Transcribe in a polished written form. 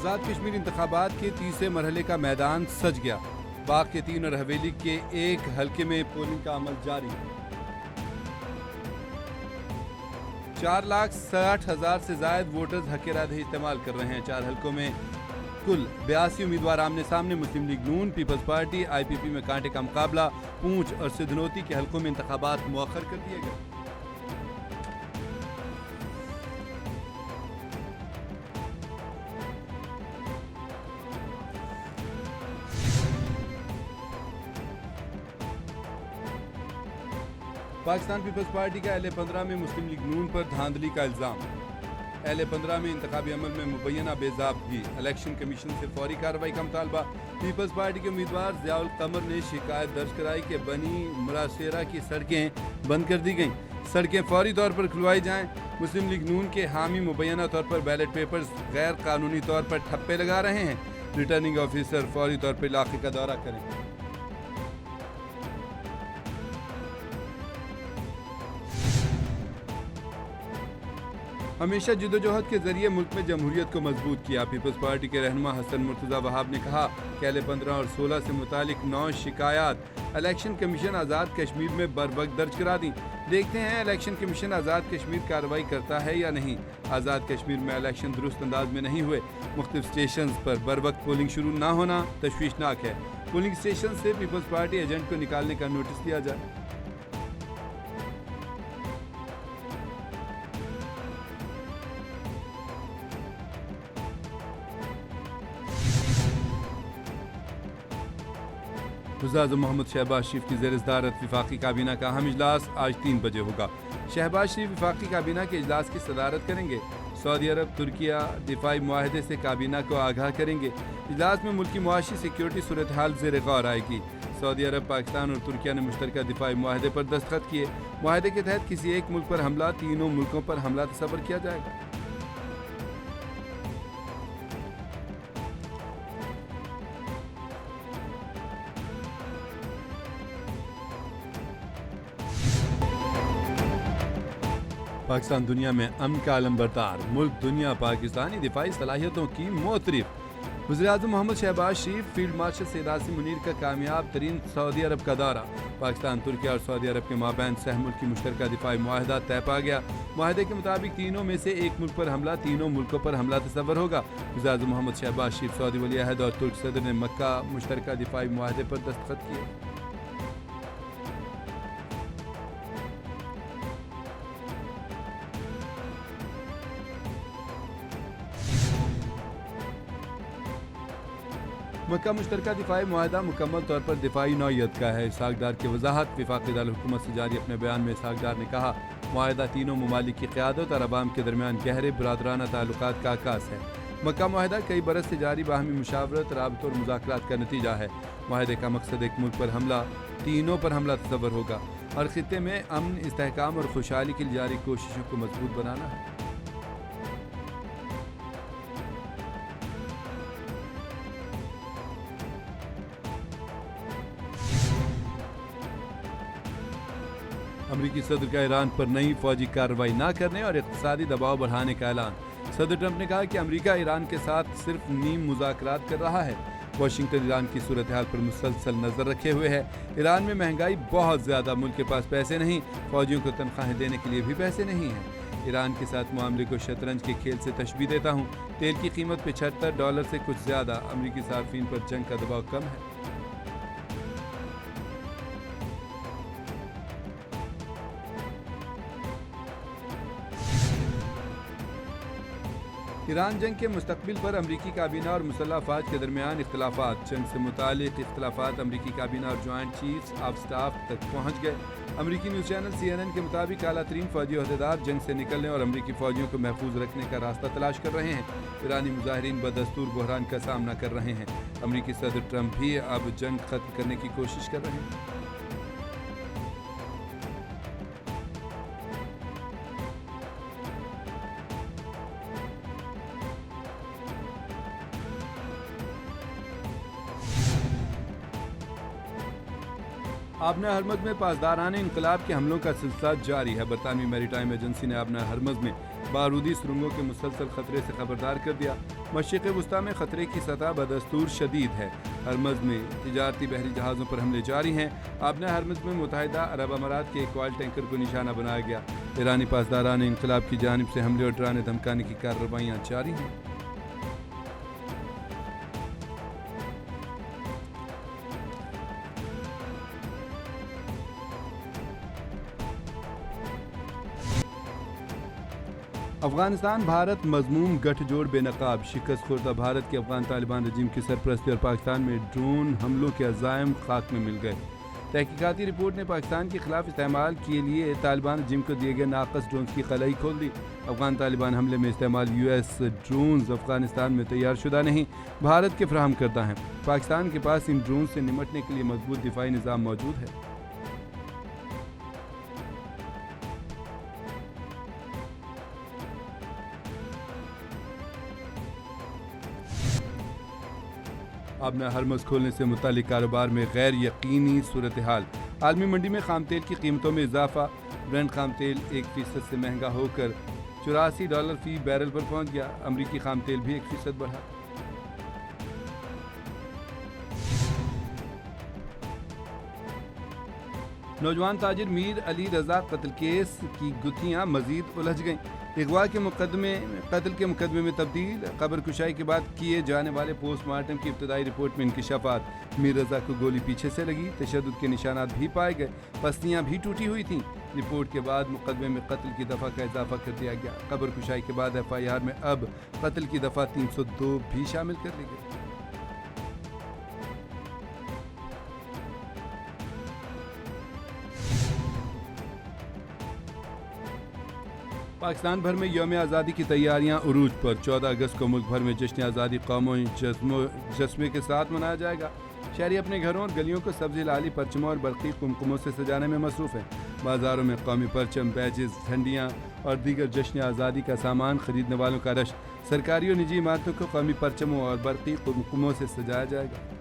आज़ाद कश्मीर इंतखाबात के तीसरे मरहले का मैदान सज गया। बाग के 3 और हवेली के 1 हल्के में पोलिंग का अमल जारी। 4,60,000 से ज्यादा वोटर्स हक राय इस्तेमाल कर रहे हैं। 4 हल्कों में कुल 82 उम्मीदवार आमने सामने। मुस्लिम लीग नून, पीपल्स पार्टी, IPP में कांटे का मुकाबला। पूंछ और सिद्धनोती के हल्कों में इंतखाबात मुअख्खर कर दिए गए। पाकिस्तान पीपल्स पार्टी का LA-15 में मुस्लिम लीग नून पर धांधली का इल्जाम। LA-15 में इंतखाबी अमल में मुबैना बेज़ाब्तगी। इलेक्शन कमीशन से फौरी कार्रवाई का मुतालबा। पीपल्स पार्टी के उम्मीदवार ज़ियाउल कमर ने शिकायत दर्ज कराई कि बनी मुरासेरा की सड़कें बंद कर दी गईं, सड़कें फौरी तौर पर खुलवाई जाएं। मुस्लिम लीग नून के हामी मुबैना तौर पर बैलेट पेपर्स गैर कानूनी तौर पर ठप्पे लगा रहे हैं। रिटर्निंग ऑफिसर फौरी तौर पर इलाके का दौरा करें। हमेशा जिद्दोजहद के जरिए मुल्क में जमहूरियत को मजबूत किया। पीपल्स पार्टी के रहनुमा हसन मुर्तज़ा वहाब ने कहा कि LA-15 और 16 से मुतालिक 9 शिकायत इलेक्शन कमीशन आज़ाद कश्मीर में बर वक्त दर्ज करा दी। देखते हैं इलेक्शन कमीशन आज़ाद कश्मीर कार्रवाई करता है या नहीं। आज़ाद कश्मीर में इलेक्शन दुरुस्त अंदाज में नहीं हुए। मुख्तलिफ स्टेशन पर बर वक्त पोलिंग शुरू ना होना तशवीशनाक है। पोलिंग स्टेशन से पीपल्स पार्टी एजेंट को निकालने का नोटिस दिया जाए। वज़ीर-ए-आज़म मोहम्मद शहबाज शरीफ की ज़ेर सदारत वफाकी काबीना का अहम इजलास आज 3 बजे होगा। शहबाज शरीफ वफाकी काबीना के इजलास की सदारत करेंगे। सऊदी अरब, तुर्किया दिफाई मुआहदे से काबीना को आगाह करेंगे। इजलास में मुल्की मुआशी सिक्योरिटी सूरत हाल ज़ेर गौर आएगी। सऊदी अरब, पाकिस्तान और तुर्किया ने मुश्तरका दिफाई मुआहदे पर दस्तखत किए। मुआहदे के तहत किसी एक मुल्क पर हमला तीनों मुल्कों पर हमला तस्वर किया जाएगा। पाकिस्तान दुनिया में अमन का अलंबरदार मुल्क, दुनिया पाकिस्तानी दिफाई सलाहियतों की मोतरिफ। वज़ीर-ए-आज़म मोहम्मद शहबाज शरीफ फील्ड मार्शल सैयद आसिम मुनीर का कामयाब तरीन सऊदी अरब का दौरा। पाकिस्तान, तुर्किया और सऊदी अरब के माबैन सह मुल्की मुश्तरका दिफाई मुआहदा तय पा गया। मुआहदे के मुताबिक तीनों में से एक मुल्क पर हमला तीनों मुल्कों पर हमला तस्वर होगा। वज़ीर-ए-आज़म मोहम्मद शहबाज शरीफ, सऊदी वली अहद और तुर्क सदर ने मक्का मुश्तरका दिफाई मुआहदे पर दस्तखत किए। मक्का मुश्तरका दिफाई मुआहदा मुकम्मल तौर पर दिफाई नौइयत का है। इसहाक डार की वजाहत। वफाकी दारुल-हुकूमत से जारी अपने बयान में इसहाक डार ने कहा, मुआहदा तीनों ममालिक की क़यादत और अवाम के दरमियान गहरे बरादराना ताल्लुकात का आकाश है। मक्का मुआहदा कई बरस से जारी बाहमी मुशावरत, राबत और मुज़ाकरात का नतीजा है। मुआहदे का मकसद एक मुल्क पर हमला तीनों पर हमला तस्वर होगा और खित्ते में अमन, इस्तेहकाम और खुशहाली के लिए जारी कोशिशों को मजबूत बनाना है। अमरीकी सदर का ईरान पर नई फौजी कार्रवाई न करने और इक़्तिसादी दबाव बढ़ाने का ऐलान। सदर ट्रंप ने कहा कि अमरीका ईरान के साथ सिर्फ नीम मुज़ाकरात कर रहा है। वाशिंगटन ईरान की सूरत हाल पर मुसलसल नज़र रखे हुए है। ईरान में महंगाई बहुत ज़्यादा, मुल्क के पास पैसे नहीं, फौजियों को तनख्वाहें देने के लिए भी पैसे नहीं हैं। ईरान के साथ मामले को शतरंज के खेल से तशबीह देता हूँ। तेल की कीमत $75 से कुछ ज़्यादा। अमरीकी सार्फिन पर जंग का दबाव कम है। ईरान जंग के मुस्तकबिल पर अमरीकी काबीना और मुसल्लह अफवाज के दरमियान इख्तलाफात। जंग से मुतालिक इख्तलाफात अमरीकी काबीना और जॉइंट चीफ्स ऑफ स्टाफ तक पहुँच गए। अमरीकी न्यूज़ चैनल CNN के मुताबिक आला तरीन फौजी अहदेदार जंग से निकलने और अमरीकी फौजियों को महफूज रखने का रास्ता तलाश कर रहे हैं। ईरानी मुजाहिरीन बदस्तूर बहरान का सामना कर रहे हैं। अमरीकी सदर ट्रंप भी अब जंग खत्म करने की कोशिश कर रहे हैं। आबना हरमज में पासदारान इंकलाब के हमलों का सिलसिला जारी है। बरतानवी मैरीटाइम एजेंसी ने आबना हरमज में बारूदी सुरंगों के मुसलसल खतरे से खबरदार कर दिया। مشرق وسطی میں خطرے کی سطح بدستور شدید ہے۔ ہرمز میں تجارتی بحری جہازوں پر حملے جاری ہیں۔ آبنہ ہرمز میں متحدہ عرب امارات کے ایک آئل ٹینکر کو نشانہ بنایا گیا۔ ایرانی پاسداران انقلاب کی جانب سے حملے اور ڈرانے دھمکانے کی کارروائیاں جاری ہیں۔ افغانستان بھارت مضموم گٹھ جوڑ بے نقاب، شکست خوردہ بھارت کے افغان طالبان رجیم کی سرپرستی اور پاکستان میں ڈرون حملوں کے عزائم خاک میں مل گئے۔ تحقیقاتی رپورٹ نے پاکستان کے خلاف استعمال کے لیے طالبان رجیم کو دیے گئے ناقص ڈرونز کی خلائی کھول دی۔ افغان طالبان حملے میں استعمال US ڈرونز افغانستان میں تیار شدہ نہیں، بھارت کے فراہم کردہ ہیں۔ پاکستان کے پاس ان ڈرونز سے نمٹنے کے لیے مضبوط دفاعی نظام موجود ہے۔ آبنہ ہرمز کھولنے سے متعلق کاروبار میں غیر یقینی صورتحال۔ عالمی منڈی میں خام تیل کی قیمتوں میں اضافہ، برنٹ خام تیل 1% سے مہنگا ہو کر $84 فی بیرل پر پہنچ گیا۔ امریکی خام تیل بھی 1% بڑھا۔ نوجوان تاجر میر علی رضا قتل کیس کی گتھیاں مزید الجھ گئیں۔ اغوا کے قتل کے مقدمے میں تبدیل، قبر کشائی کے بعد کیے جانے والے پوسٹ مارٹم کی ابتدائی رپورٹ میں انکشافات۔ میر رضا کو گولی پیچھے سے لگی، تشدد کے نشانات بھی پائے گئے، پسلیاں بھی ٹوٹی ہوئی تھیں۔ رپورٹ کے بعد مقدمے میں قتل کی دفعہ کا اضافہ کر دیا گیا۔ قبر کشائی کے بعد FIR میں اب قتل کی دفعہ 302 بھی شامل کر لی گئی۔ پاکستان بھر میں یوم آزادی کی تیاریاں عروج پر۔ 14 اگست کو ملک بھر میں جشن آزادی قومی جذبے کے ساتھ منایا جائے گا۔ شہری اپنے گھروں اور گلیوں کو سبزی لالی پرچموں اور برقی قمقموں سے سجانے میں مصروف ہیں۔ بازاروں میں قومی پرچم، بیجز، جھنڈیاں اور دیگر جشن آزادی کا سامان خریدنے والوں کا رش۔ سرکاری اور نجی عمارتوں کو قومی پرچموں اور برقی قمقموں سے سجایا جائے گا۔